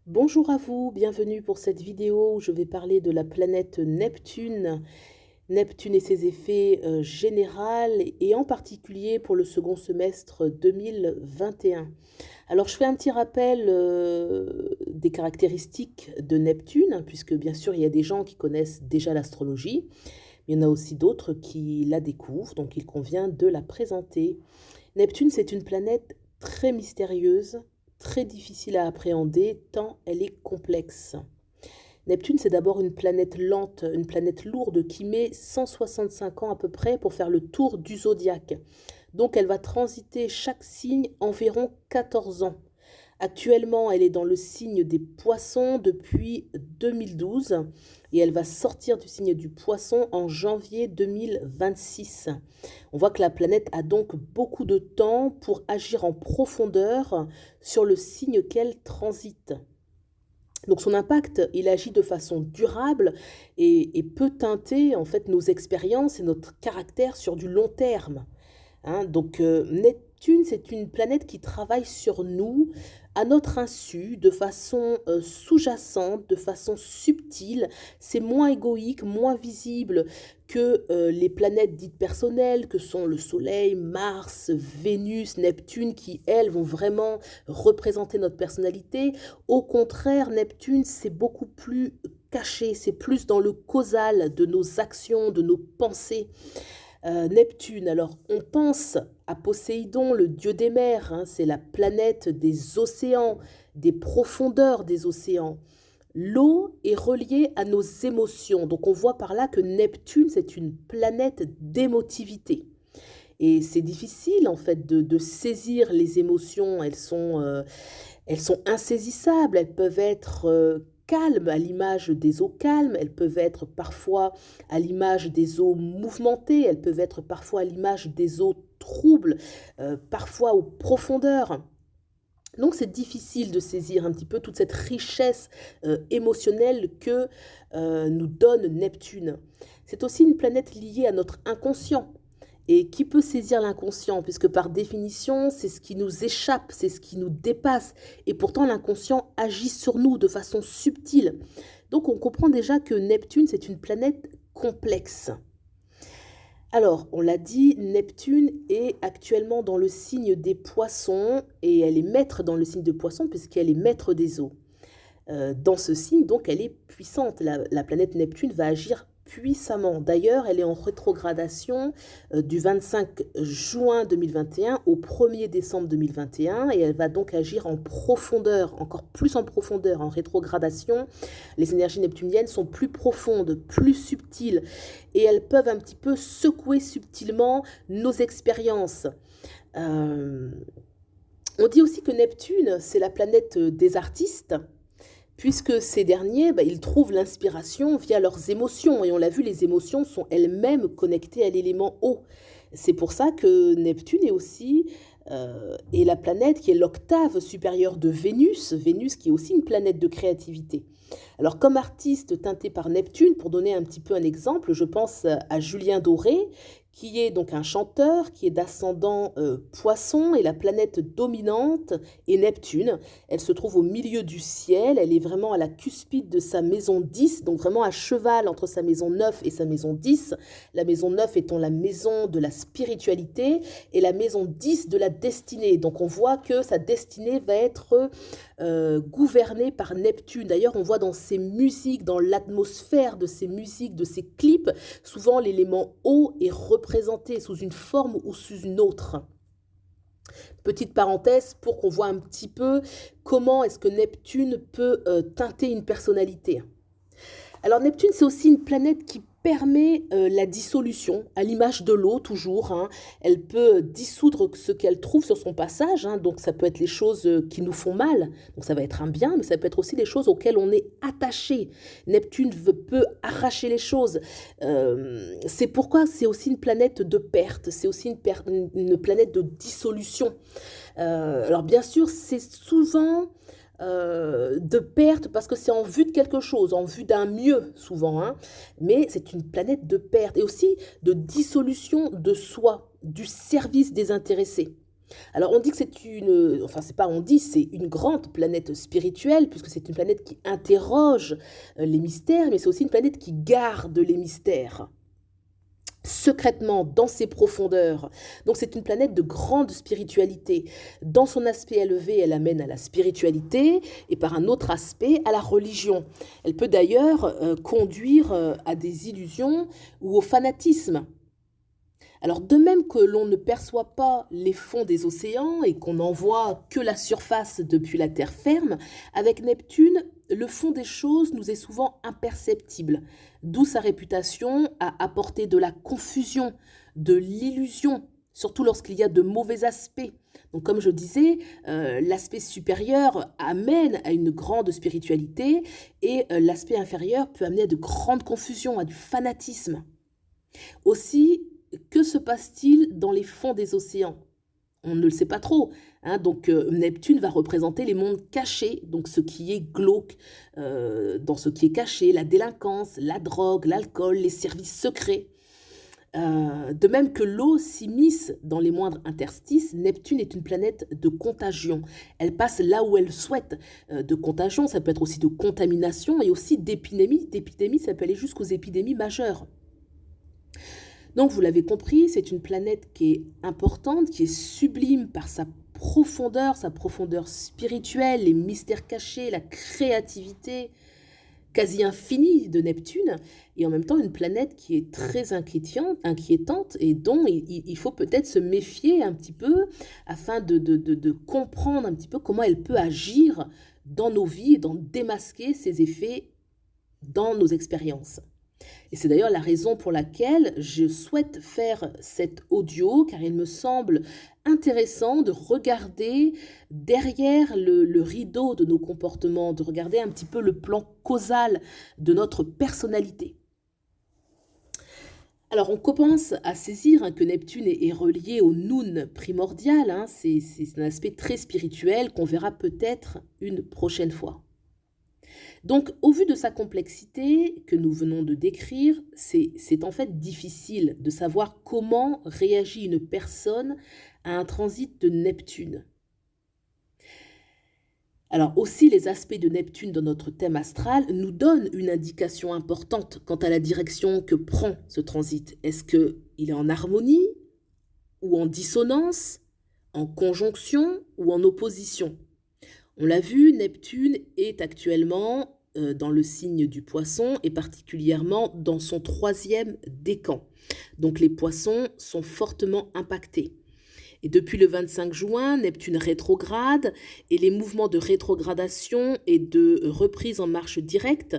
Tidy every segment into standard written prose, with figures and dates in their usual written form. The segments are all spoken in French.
Bonjour à vous, bienvenue pour cette vidéo où je vais parler de la planète Neptune, Neptune et ses effets généraux et en particulier pour le second semestre 2021. Alors je fais un petit rappel des caractéristiques de Neptune, hein, puisque bien sûr il y a des gens qui connaissent déjà l'astrologie, mais il y en a aussi d'autres qui la découvrent, donc il convient de la présenter. Neptune, c'est une planète très mystérieuse, très difficile à appréhender tant elle est complexe. Neptune, c'est d'abord une planète lente, une planète lourde qui met 165 ans à peu près pour faire le tour du zodiaque. Donc elle va transiter chaque signe environ 14 ans. Actuellement, elle est dans le signe des poissons depuis 2012 et elle va sortir du signe du poisson en janvier 2026. On voit que la planète a donc beaucoup de temps pour agir en profondeur sur le signe qu'elle transite. Donc son impact, il agit de façon durable et peut teinter en fait nos expériences et notre caractère sur du long terme. Hein. Donc Neptune, c'est une planète qui travaille sur nous à notre insu, de façon sous-jacente, de façon subtile. C'est moins égoïque, moins visible que les planètes dites personnelles, que sont le Soleil, Mars, Vénus, Neptune, qui, elles, vont vraiment représenter notre personnalité. Au contraire, Neptune, c'est beaucoup plus caché, c'est plus dans le causal de nos actions, de nos pensées. Neptune, alors on pense à Poséidon, le dieu des mers, hein, c'est la planète des océans, des profondeurs des océans. L'eau est reliée à nos émotions, donc on voit par là que Neptune, c'est une planète d'émotivité. Et c'est difficile en fait de saisir les émotions, elles sont insaisissables, elles peuvent être calmes à l'image des eaux calmes, elles peuvent être parfois à l'image des eaux mouvementées, elles peuvent être parfois à l'image des eaux troubles, parfois aux profondeurs. Donc c'est difficile de saisir un petit peu toute cette richesse émotionnelle que nous donne Neptune. C'est aussi une planète liée à notre inconscient. Et qui peut saisir l'inconscient? Puisque par définition, c'est ce qui nous échappe, c'est ce qui nous dépasse. Et pourtant, l'inconscient agit sur nous de façon subtile. Donc on comprend déjà que Neptune, c'est une planète complexe. Alors, on l'a dit, Neptune est actuellement dans le signe des poissons et elle est maître dans le signe de poissons puisqu'elle est maître des eaux. Dans ce signe, donc, elle est puissante. La planète Neptune va agir puissamment. D'ailleurs, elle est en rétrogradation du 25 juin 2021 au 1er décembre 2021 et elle va donc agir en profondeur, encore plus en profondeur, en rétrogradation. Les énergies neptuniennes sont plus profondes, plus subtiles et elles peuvent un petit peu secouer subtilement nos expériences. Euh, on dit aussi que Neptune, c'est la planète des artistes puisque ces derniers, ils trouvent l'inspiration via leurs émotions. Et on l'a vu, les émotions sont elles-mêmes connectées à l'élément eau. C'est pour ça que Neptune est aussi est la planète qui est l'octave supérieure de Vénus, Vénus qui est aussi une planète de créativité. Alors comme artiste teinté par Neptune, pour donner un petit peu un exemple, je pense à Julien Doré, qui est donc un chanteur, qui est d'ascendant poisson, et la planète dominante est Neptune. Elle se trouve au milieu du ciel, elle est vraiment à la cuspide de sa maison 10, donc vraiment à cheval entre sa maison 9 et sa maison 10. La maison 9 étant la maison de la spiritualité et la maison 10 de la destinée. Donc on voit que sa destinée va être gouvernée par Neptune. D'ailleurs, on voit dans ses musiques, dans l'atmosphère de ses musiques, de ses clips, souvent l'élément eau est représenté sous une forme ou sous une autre. Petite parenthèse pour qu'on voit un petit peu comment est-ce que Neptune peut teinter une personnalité. Alors Neptune, c'est aussi une planète qui permet la dissolution, à l'image de l'eau toujours. Hein. Elle peut dissoudre ce qu'elle trouve sur son passage, hein. Donc ça peut être les choses qui nous font mal, donc ça va être un bien, mais ça peut être aussi les choses auxquelles on est attaché. Neptune peut arracher les choses. C'est pourquoi c'est aussi une planète de perte, c'est aussi une planète de dissolution. Alors bien sûr, c'est souvent de perte parce que c'est en vue de quelque chose, en vue d'un mieux souvent, hein. Mais c'est une planète de perte et aussi de dissolution de soi, du service désintéressé. Alors on dit que c'est une, enfin c'est pas on dit, c'est une grande planète spirituelle, puisque c'est une planète qui interroge les mystères, mais c'est aussi une planète qui garde les mystères secrètement dans ses profondeurs. Donc c'est une planète de grande spiritualité. Dans son aspect élevé, elle amène à la spiritualité et par un autre aspect à la religion. Elle peut d'ailleurs conduire à des illusions ou au fanatisme. Alors de même que l'on ne perçoit pas les fonds des océans et qu'on n'en voit que la surface depuis la terre ferme, avec Neptune, le fond des choses nous est souvent imperceptible, d'où sa réputation à apporter de la confusion, de l'illusion, surtout lorsqu'il y a de mauvais aspects. Donc comme je disais, l'aspect supérieur amène à une grande spiritualité et l'aspect inférieur peut amener à de grandes confusions, à du fanatisme. Aussi, que se passe-t-il dans les fonds des océans? On ne le sait pas trop, hein. Donc Neptune va représenter les mondes cachés, donc ce qui est glauque, dans ce qui est caché, la délinquance, la drogue, l'alcool, les services secrets. De même que l'eau s'immisce dans les moindres interstices, Neptune est une planète de contagion. Elle passe là où elle souhaite. De contagion, ça peut être aussi de contamination et aussi d'épidémie. D'épidémie, ça peut aller jusqu'aux épidémies majeures. Donc, vous l'avez compris, c'est une planète qui est importante, qui est sublime par sa profondeur spirituelle, les mystères cachés, la créativité quasi infinie de Neptune, et en même temps une planète qui est très inquiétante et dont il faut peut-être se méfier un petit peu afin de comprendre un petit peu comment elle peut agir dans nos vies et d'en démasquer ses effets dans nos expériences. Et c'est d'ailleurs la raison pour laquelle je souhaite faire cet audio, car il me semble intéressant de regarder derrière le rideau de nos comportements, de regarder un petit peu le plan causal de notre personnalité. Alors on commence à saisir que Neptune est relié au Noun primordial, c'est un aspect très spirituel qu'on verra peut-être une prochaine fois. Donc, au vu de sa complexité que nous venons de décrire, c'est en fait difficile de savoir comment réagit une personne à un transit de Neptune. Alors aussi, les aspects de Neptune dans notre thème astral nous donnent une indication importante quant à la direction que prend ce transit. Est-ce qu'il est en harmonie ou en dissonance, en conjonction ou en opposition? On l'a vu, Neptune est actuellement dans le signe du Poisson et particulièrement dans son 3e décan. Donc les Poissons sont fortement impactés. Et depuis le 25 juin, Neptune rétrograde et les mouvements de rétrogradation et de reprise en marche directe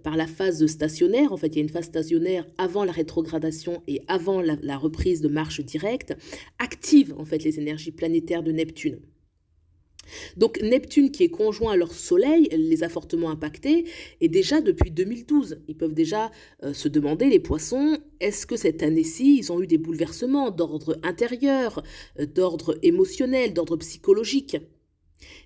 par la phase stationnaire, en fait il y a une phase stationnaire avant la rétrogradation et avant la reprise de marche directe, active en fait les énergies planétaires de Neptune. Donc Neptune qui est conjoint à leur Soleil les a fortement impactés et déjà depuis 2012, ils peuvent déjà se demander, les Poissons, est-ce que cette année-ci, ils ont eu des bouleversements d'ordre intérieur, d'ordre émotionnel, d'ordre psychologique?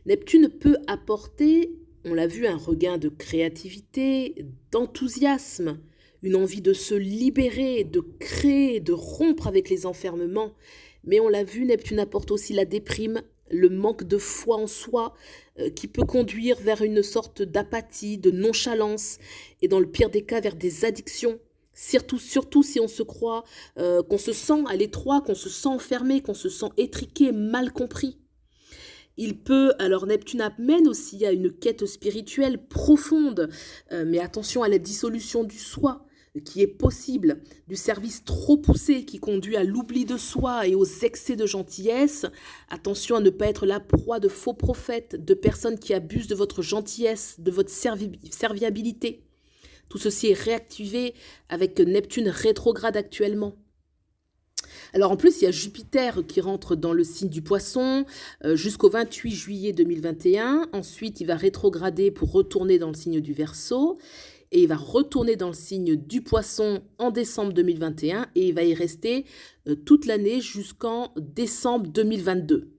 Neptune peut apporter, on l'a vu, un regain de créativité, d'enthousiasme, une envie de se libérer, de créer, de rompre avec les enfermements. Mais on l'a vu, Neptune apporte aussi la déprime, le manque de foi en soi qui peut conduire vers une sorte d'apathie, de nonchalance et dans le pire des cas vers des addictions. Surtout si on se croit, qu'on se sent à l'étroit, qu'on se sent enfermé, qu'on se sent étriqué, mal compris. Alors Neptune amène aussi à une quête spirituelle profonde, mais attention à la dissolution du soi, qui est possible, du service trop poussé qui conduit à l'oubli de soi et aux excès de gentillesse. Attention à ne pas être la proie de faux prophètes, de personnes qui abusent de votre gentillesse, de votre serviabilité. Tout ceci est réactivé avec Neptune rétrograde actuellement. Alors en plus, il y a Jupiter qui rentre dans le signe du Poisson jusqu'au 28 juillet 2021. Ensuite, il va rétrograder pour retourner dans le signe du Verseau. Et il va retourner dans le signe du Poisson en décembre 2021 et il va y rester toute l'année jusqu'en décembre 2022.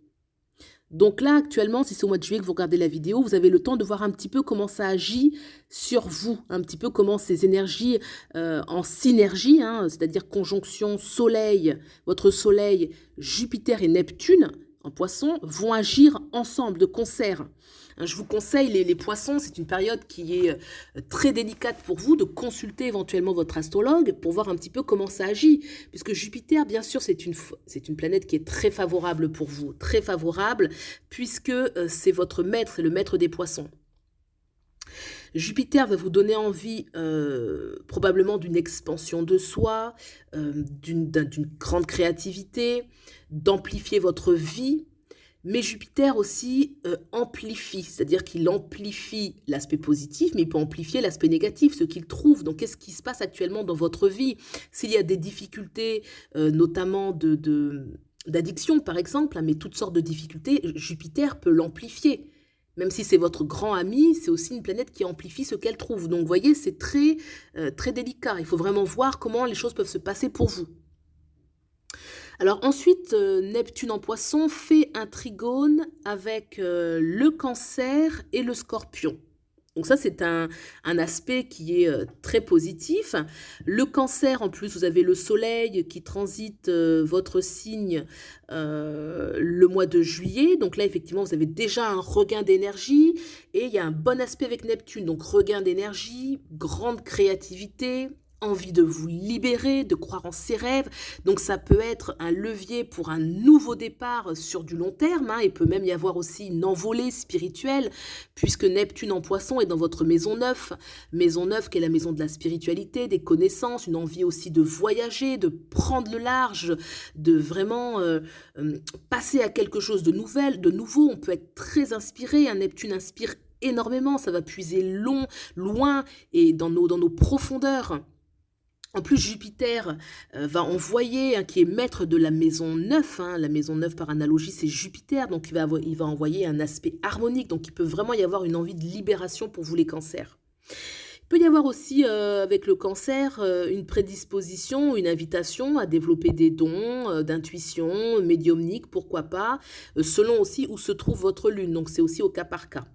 Donc là, actuellement, si c'est au mois de juillet que vous regardez la vidéo, vous avez le temps de voir un petit peu comment ça agit sur vous, un petit peu comment ces énergies en synergie, c'est-à-dire conjonction Soleil, votre Soleil, Jupiter et Neptune, en poisson vont agir ensemble, de concert. Hein, je vous conseille, les poissons, c'est une période qui est très délicate pour vous, de consulter éventuellement votre astrologue pour voir un petit peu comment ça agit. Puisque Jupiter, bien sûr, c'est une planète qui est très favorable pour vous, très favorable, puisque c'est votre maître, c'est le maître des poissons. Jupiter va vous donner envie probablement d'une expansion de soi, d'une grande créativité, d'amplifier votre vie. Mais Jupiter aussi amplifie, c'est-à-dire qu'il amplifie l'aspect positif, mais il peut amplifier l'aspect négatif, ce qu'il trouve. Donc, qu'est-ce qui se passe actuellement dans votre vie? S'il y a des difficultés, notamment d'addiction, par exemple, hein, mais toutes sortes de difficultés, Jupiter peut l'amplifier. Même si c'est votre grand ami, c'est aussi une planète qui amplifie ce qu'elle trouve. Donc, vous voyez, c'est très délicat. Il faut vraiment voir comment les choses peuvent se passer pour vous. Alors ensuite, Neptune en Poisson fait un trigone avec le Cancer et le Scorpion. Donc ça, c'est un aspect qui est très positif. Le Cancer, en plus, vous avez le Soleil qui transite votre signe le mois de juillet. Donc là, effectivement, vous avez déjà un regain d'énergie et il y a un bon aspect avec Neptune. Donc regain d'énergie, grande créativité, envie de vous libérer, de croire en ses rêves. Donc ça peut être un levier pour un nouveau départ sur du long terme. Hein. Il peut même y avoir aussi une envolée spirituelle, puisque Neptune en Poisson est dans votre maison 9. Maison 9 qui est la maison de la spiritualité, des connaissances, une envie aussi de voyager, de prendre le large, de vraiment passer à quelque chose de nouveau. On peut être très inspiré. Un Neptune inspire énormément, ça va puiser loin et dans nos profondeurs. En plus, Jupiter va envoyer, hein, qui est maître de la maison 9, hein, la maison 9 par analogie c'est Jupiter, donc il va envoyer un aspect harmonique, donc il peut vraiment y avoir une envie de libération pour vous les cancers. Il peut y avoir aussi avec le Cancer une prédisposition, une invitation à développer des dons d'intuition, médiumnique, pourquoi pas, selon aussi où se trouve votre lune, donc c'est aussi au cas par cas.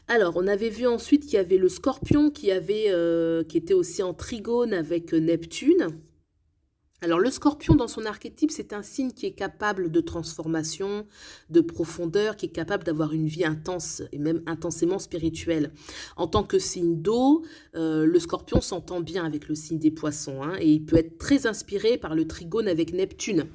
Alors, on avait vu ensuite qu'il y avait le Scorpion qui était aussi en trigone avec Neptune. Alors, le Scorpion, dans son archétype, c'est un signe qui est capable de transformation, de profondeur, qui est capable d'avoir une vie intense et même intensément spirituelle. En tant que signe d'eau, le Scorpion s'entend bien avec le signe des Poissons, hein, et il peut être très inspiré par le trigone avec Neptune.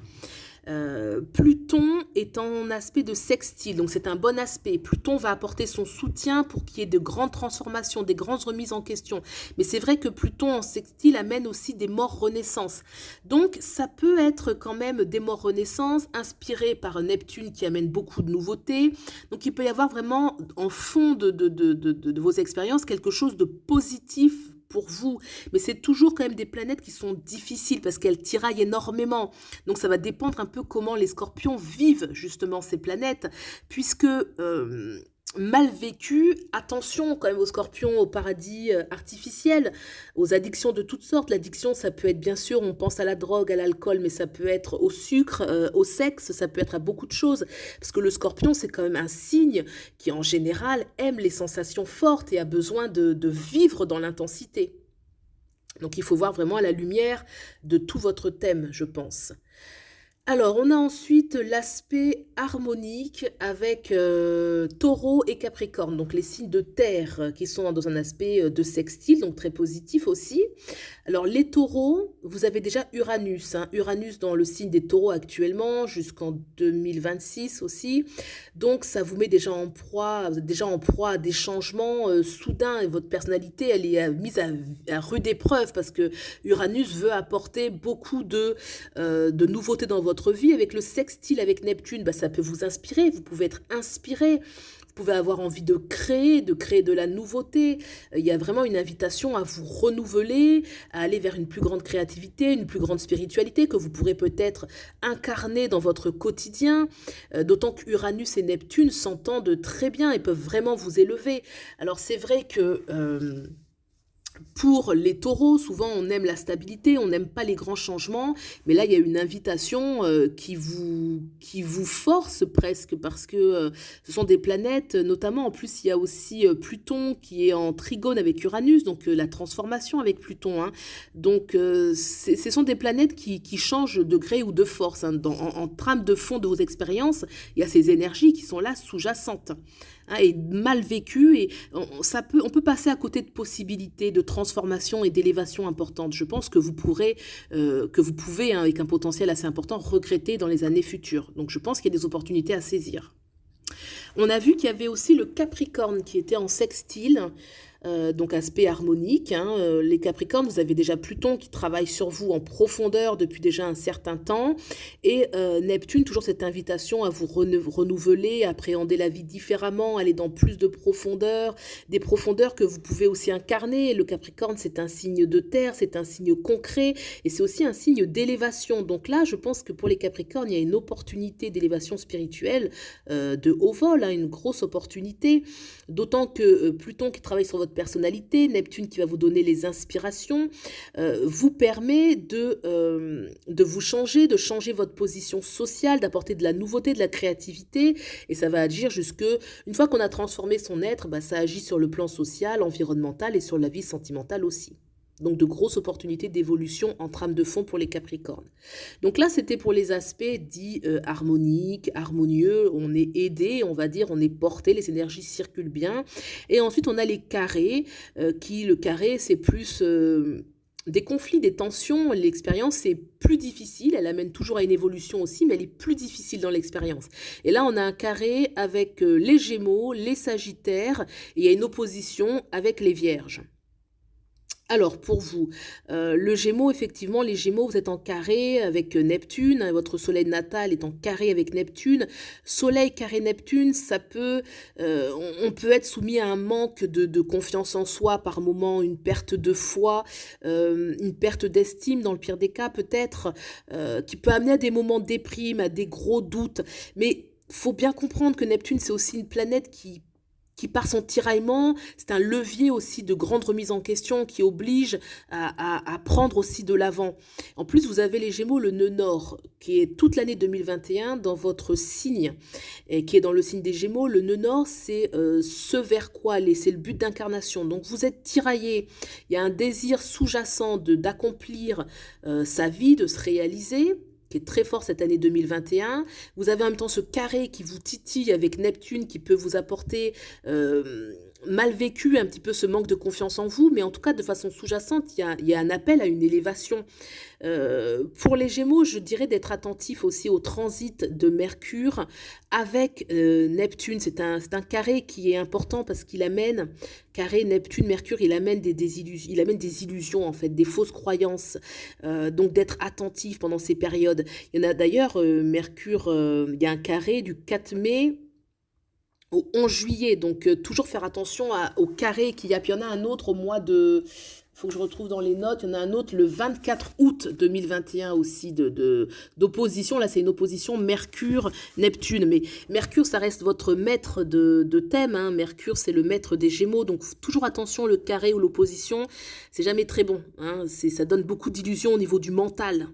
Pluton est en aspect de sextile, donc c'est un bon aspect. Pluton va apporter son soutien pour qu'il y ait de grandes transformations, des grandes remises en question. Mais c'est vrai que Pluton en sextile amène aussi des morts renaissances. Donc ça peut être quand même des morts renaissances inspirées par Neptune qui amène beaucoup de nouveautés. Donc il peut y avoir vraiment en fond de vos expériences quelque chose de positif pour vous, mais c'est toujours quand même des planètes qui sont difficiles parce qu'elles tiraillent énormément. Donc ça va dépendre un peu comment les scorpions vivent justement ces planètes, puisque mal vécues, attention quand même aux scorpions, au paradis artificiel, aux addictions de toutes sortes. L'addiction, ça peut être bien sûr, on pense à la drogue, à l'alcool, mais ça peut être au sucre, au sexe, ça peut être à beaucoup de choses, parce que le scorpion, c'est quand même un signe qui en général aime les sensations fortes et a besoin de vivre dans l'intensité. Donc il faut voir vraiment à la lumière de tout votre thème, je pense. Alors, on a ensuite l'aspect harmonique avec Taureau et Capricorne, donc les signes de terre qui sont dans un aspect de sextile, donc très positif aussi. Alors, les taureaux, vous avez déjà Uranus, hein, Uranus dans le signe des taureaux actuellement, jusqu'en 2026 aussi. Donc, ça vous met déjà en proie, vous êtes déjà en proie à des changements soudains et votre personnalité, elle est mise à rude épreuve parce que Uranus veut apporter beaucoup de nouveautés dans votre vie. Avec le sextile avec Neptune, ça peut vous inspirer, vous pouvez être inspiré, vous pouvez avoir envie de créer de la nouveauté. Il y a vraiment une invitation à vous renouveler, à aller vers une plus grande créativité, une plus grande spiritualité que vous pourrez peut-être incarner dans votre quotidien, d'autant qu'Uranus et Neptune s'entendent très bien et peuvent vraiment vous élever. Alors c'est vrai que Pour les taureaux, souvent on aime la stabilité, on n'aime pas les grands changements, mais là il y a une invitation qui vous force presque parce que ce sont des planètes, notamment en plus il y a aussi Pluton qui est en trigone avec Uranus, donc la transformation avec Pluton, hein. Donc ce sont des planètes qui changent de gré ou de force, hein. En trame de fond de vos expériences, il y a ces énergies qui sont là sous-jacentes, hein, et mal vécues, et on peut passer à côté de possibilités de transformation et d'élévation importantes. Je pense que vous pouvez, hein, avec un potentiel assez important, regretter dans les années futures. Donc je pense qu'il y a des opportunités à saisir. On a vu qu'il y avait aussi le Capricorne qui était en sextile, donc aspect harmonique, hein. Les Capricornes, vous avez déjà Pluton qui travaille sur vous en profondeur depuis déjà un certain temps, et Neptune, toujours cette invitation à vous renouveler, appréhender la vie différemment, aller dans plus de profondeur, des profondeurs que vous pouvez aussi incarner. Le Capricorne, c'est un signe de terre, c'est un signe concret, et c'est aussi un signe d'élévation. Donc là, je pense que pour les Capricornes, il y a une opportunité d'élévation spirituelle de haut vol, hein, une grosse opportunité, d'autant que Pluton qui travaille sur votre personnalité, Neptune qui va vous donner les inspirations, vous permet de vous changer, de changer votre position sociale, d'apporter de la nouveauté, de la créativité, et ça va agir jusque, une fois qu'on a transformé son être, bah, ça agit sur le plan social, environnemental et sur la vie sentimentale aussi. Donc de grosses opportunités d'évolution en trame de fond pour les Capricornes. Donc là, c'était pour les aspects dits harmoniques, harmonieux, on est aidé, on va dire, on est porté, les énergies circulent bien. Et ensuite, on a les carrés, le carré, c'est plus des conflits, des tensions. L'expérience est plus difficile, elle amène toujours à une évolution aussi, mais elle est plus difficile dans l'expérience. Et là, on a un carré avec les Gémeaux, les Sagittaires, et il y a une opposition avec les Vierges. Alors, pour vous, le Gémeaux, effectivement, les Gémeaux, vous êtes en carré avec Neptune, hein, votre soleil natal est en carré avec Neptune. Soleil carré Neptune, ça peut, on peut être soumis à un manque de confiance en soi par moment, une perte de foi, une perte d'estime dans le pire des cas peut-être, qui peut amener à des moments de déprime, à des gros doutes. Mais faut bien comprendre que Neptune, c'est aussi une planète qui par son tiraillement, c'est un levier aussi de grande remise en question qui oblige à prendre aussi de l'avant. En plus, vous avez les Gémeaux, le nœud nord, qui est toute l'année 2021 dans votre signe, et qui est dans le signe des Gémeaux. Le nœud nord, c'est ce vers quoi aller, c'est le but d'incarnation. Donc vous êtes tiraillé, il y a un désir sous-jacent d'accomplir sa vie, de se réaliser, qui est très fort cette année 2021. Vous avez en même temps ce carré qui vous titille avec Neptune qui peut vous apporter mal vécu un petit peu ce manque de confiance en vous, mais en tout cas de façon sous-jacente, il y a un appel à une élévation. Pour les Gémeaux, je dirais d'être attentif aussi au transit de Mercure avec Neptune. C'est un carré qui est important parce qu'il amène, carré Neptune-Mercure, il amène il amène des illusions en fait, des fausses croyances. Donc d'être attentif pendant ces périodes. Il y en a d'ailleurs, Mercure, il y a un carré du 4 mai au 11 juillet, donc toujours faire attention au carré qu'il y a. Puis il y en a un autre au mois de... Il faut que je retrouve dans les notes. Il y en a un autre le 24 août 2021 aussi d'opposition. Là, c'est une opposition Mercure-Neptune. Mais Mercure, ça reste votre maître de thème, hein. Mercure, c'est le maître des Gémeaux. Donc, toujours attention, le carré ou l'opposition, c'est jamais très bon, hein. Ça donne beaucoup d'illusions au niveau du mental.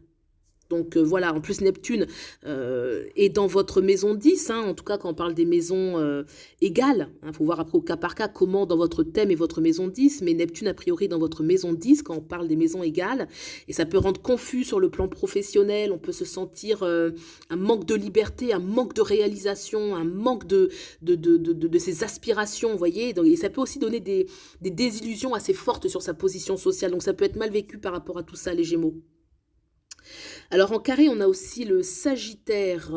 Donc voilà, en plus Neptune est dans votre maison 10, hein, en tout cas quand on parle des maisons égales. Il faut voir après au cas par cas comment dans votre thème est votre maison 10, mais Neptune a priori dans votre maison 10 quand on parle des maisons égales. Et ça peut rendre confus sur le plan professionnel, on peut se sentir un manque de liberté, un manque de réalisation, un manque de ses aspirations, vous voyez. Donc, et ça peut aussi donner des désillusions assez fortes sur sa position sociale. Donc ça peut être mal vécu par rapport à tout ça, les Gémeaux. Alors en carré, on a aussi le Sagittaire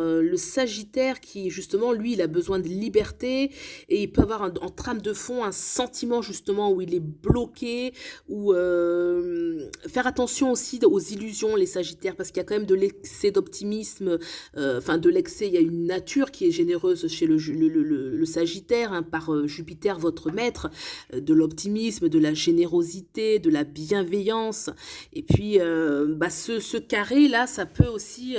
qui justement, lui, il a besoin de liberté et il peut avoir en trame de fond un sentiment justement où il est bloqué, ou faire attention aussi aux illusions, les Sagittaires, parce qu'il y a quand même de l'excès d'optimisme, de l'excès, il y a une nature qui est généreuse chez le Sagittaire, hein, par Jupiter, votre maître, de l'optimisme, de la générosité, de la bienveillance, et puis ce carré-là, ça peut aussi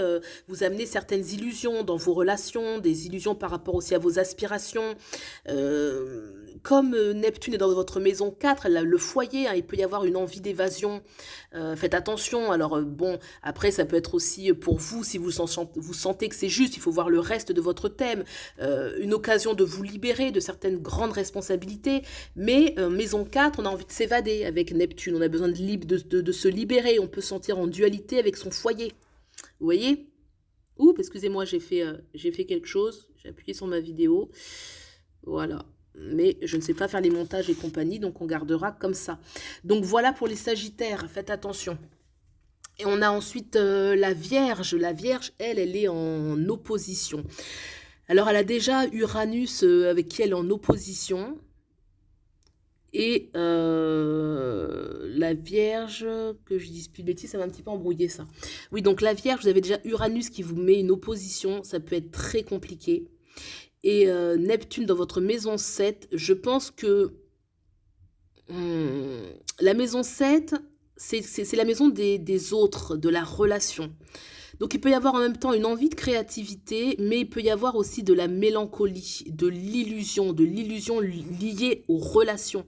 vous amener certaines illusions dans vos relations, des illusions par rapport aussi à vos aspirations, comme Neptune est dans votre maison 4, le foyer, hein, il peut y avoir une envie d'évasion. Faites attention. Alors bon, après ça peut être aussi pour vous, si vous sentez que c'est juste, il faut voir le reste de votre thème. Une occasion de vous libérer de certaines grandes responsabilités. Mais maison 4, on a envie de s'évader avec Neptune. On a besoin de se libérer. On peut se sentir en dualité avec son foyer. Vous voyez? Oups, excusez-moi, j'ai fait quelque chose. J'ai appuyé sur ma vidéo. Voilà. Mais je ne sais pas faire les montages et compagnie, donc on gardera comme ça. Donc voilà pour les Sagittaires, faites attention. Et on a ensuite la Vierge. La Vierge, elle est en opposition. Alors elle a déjà Uranus avec qui elle est en opposition. Et la Vierge, que je dise plus de bêtises, ça va un petit peu embrouiller ça. Oui, donc la Vierge, vous avez déjà Uranus qui vous met une opposition, ça peut être très compliqué. Et Neptune dans votre maison 7, je pense que la maison 7, c'est la maison des autres, de la relation. Donc il peut y avoir en même temps une envie de créativité, mais il peut y avoir aussi de la mélancolie, de l'illusion liée aux relations.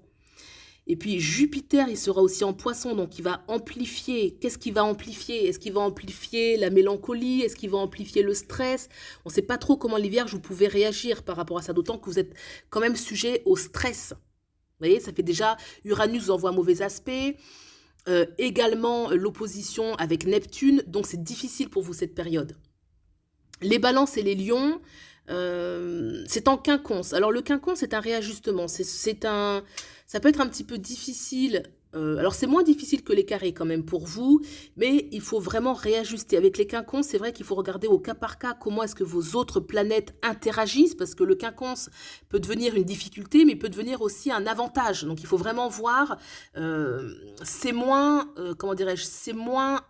Et puis Jupiter, il sera aussi en Poisson, donc il va amplifier. Qu'est-ce qu'il va amplifier? Est-ce qu'il va amplifier la mélancolie? Est-ce qu'il va amplifier le stress? On ne sait pas trop comment les Vierges, vous pouvez réagir par rapport à ça, d'autant que vous êtes quand même sujet au stress. Vous voyez, ça fait déjà, Uranus vous envoie un mauvais aspect. Également l'opposition avec Neptune, donc c'est difficile pour vous cette période. Les Balances et les Lions, c'est en quinconce. Alors le quinconce, c'est un réajustement, ça peut être un petit peu difficile. Alors c'est moins difficile que les carrés quand même pour vous, mais il faut vraiment réajuster. Avec les quinconces, c'est vrai qu'il faut regarder au cas par cas comment est-ce que vos autres planètes interagissent, parce que le quinconce peut devenir une difficulté, mais peut devenir aussi un avantage. Donc il faut vraiment voir, c'est moins, comment dirais-je, c'est moins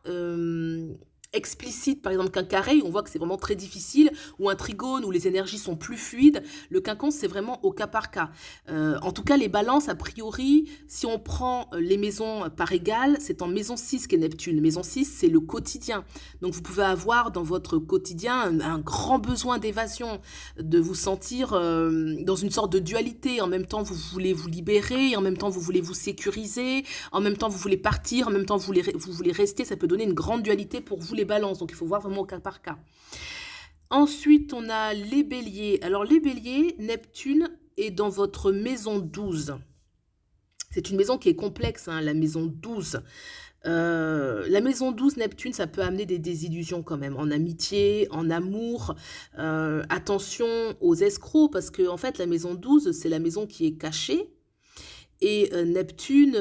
explicite par exemple qu'un carré, on voit que c'est vraiment très difficile, ou un trigone où les énergies sont plus fluides. Le quinconce, c'est vraiment au cas par cas. En tout cas, les balances, a priori, si on prend les maisons par égale, c'est en maison 6 qu'est Neptune. Maison 6, c'est le quotidien. Donc vous pouvez avoir dans votre quotidien un grand besoin d'évasion, de vous sentir dans une sorte de dualité. En même temps, vous voulez vous libérer, en même temps, vous voulez vous sécuriser, en même temps, vous voulez partir, en même temps, vous voulez rester. Ça peut donner une grande dualité pour vous, les balances, donc il faut voir vraiment au cas par cas. Ensuite, on a les béliers. Alors les béliers, Neptune est dans votre maison 12. C'est une maison qui est complexe, hein, la maison 12. La maison 12, Neptune, ça peut amener des désillusions quand même, en amitié, en amour. Attention aux escrocs, parce que en fait, la maison 12, c'est la maison qui est cachée. Et Neptune,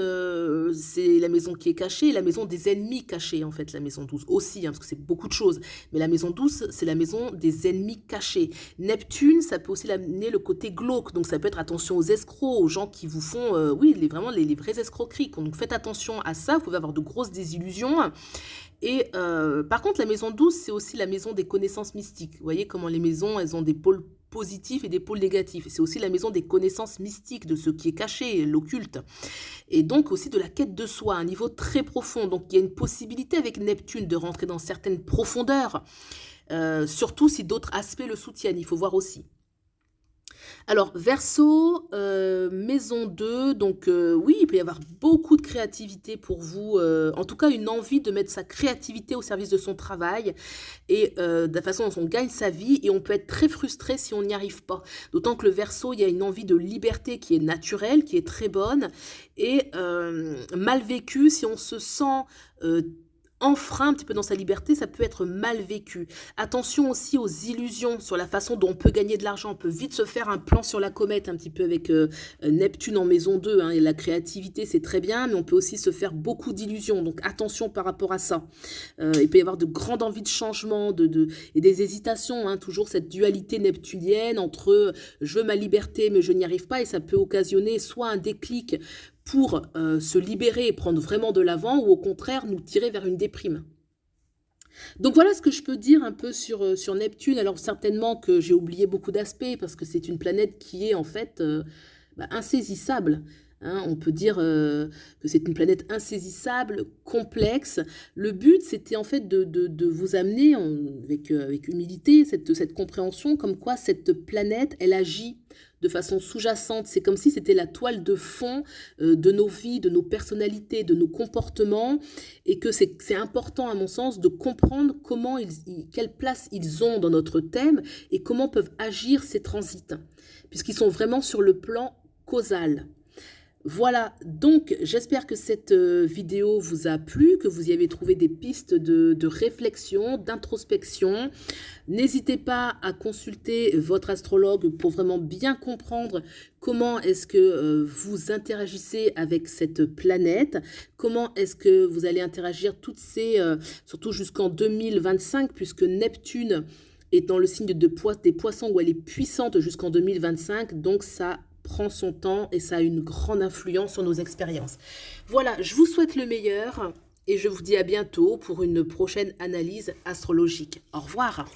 c'est la maison qui est cachée, la maison des ennemis cachés, en fait, la maison 12 aussi, hein, parce que c'est beaucoup de choses. Mais la maison 12, c'est la maison des ennemis cachés. Neptune, ça peut aussi amener le côté glauque, donc ça peut être attention aux escrocs, aux gens qui vous font, oui, vraiment les vraies escroqueries. Donc faites attention à ça, vous pouvez avoir de grosses désillusions. Et par contre, la maison 12, c'est aussi la maison des connaissances mystiques. Vous voyez comment les maisons, elles ont des pôles positifs et des pôles négatifs. C'est aussi la maison des connaissances mystiques, de ce qui est caché, l'occulte. Et donc aussi de la quête de soi, à un niveau très profond. Donc il y a une possibilité avec Neptune de rentrer dans certaines profondeurs, surtout si d'autres aspects le soutiennent, il faut voir aussi. Alors, Verseau, maison 2, donc oui, il peut y avoir beaucoup de créativité pour vous, en tout cas une envie de mettre sa créativité au service de son travail et de la façon dont on gagne sa vie, et on peut être très frustré si on n'y arrive pas. D'autant que le Verseau, il y a une envie de liberté qui est naturelle, qui est très bonne, et mal vécue si on se sent enfreint un petit peu dans sa liberté, ça peut être mal vécu. Attention aussi aux illusions sur la façon dont on peut gagner de l'argent. On peut vite se faire un plan sur la comète un petit peu avec Neptune en maison 2. Hein, et la créativité, c'est très bien, mais on peut aussi se faire beaucoup d'illusions. Donc attention par rapport à ça. Il peut y avoir de grandes envies de changement et des hésitations. Hein, toujours cette dualité neptunienne entre je veux ma liberté, mais je n'y arrive pas. Et ça peut occasionner soit un déclic pour se libérer et prendre vraiment de l'avant, ou au contraire nous tirer vers une déprime. Donc voilà ce que je peux dire un peu sur Neptune. Alors certainement que j'ai oublié beaucoup d'aspects, parce que c'est une planète qui est en fait insaisissable. hein. On peut dire que c'est une planète insaisissable, complexe. Le but, c'était en fait de vous amener avec humilité, cette compréhension comme quoi cette planète, elle agit de façon sous-jacente. C'est comme si c'était la toile de fond de nos vies, de nos personnalités, de nos comportements, et que c'est important, à mon sens, de comprendre quelle place ils ont dans notre thème et comment peuvent agir ces transits, puisqu'ils sont vraiment sur le plan causal. Voilà, donc j'espère que cette vidéo vous a plu, que vous y avez trouvé des pistes de réflexion, d'introspection. N'hésitez pas à consulter votre astrologue pour vraiment bien comprendre comment est-ce que vous interagissez avec cette planète, comment est-ce que vous allez interagir surtout jusqu'en 2025, puisque Neptune est dans le signe des poissons où elle est puissante jusqu'en 2025, donc ça prend son temps et ça a une grande influence sur nos expériences. Voilà, je vous souhaite le meilleur et je vous dis à bientôt pour une prochaine analyse astrologique. Au revoir.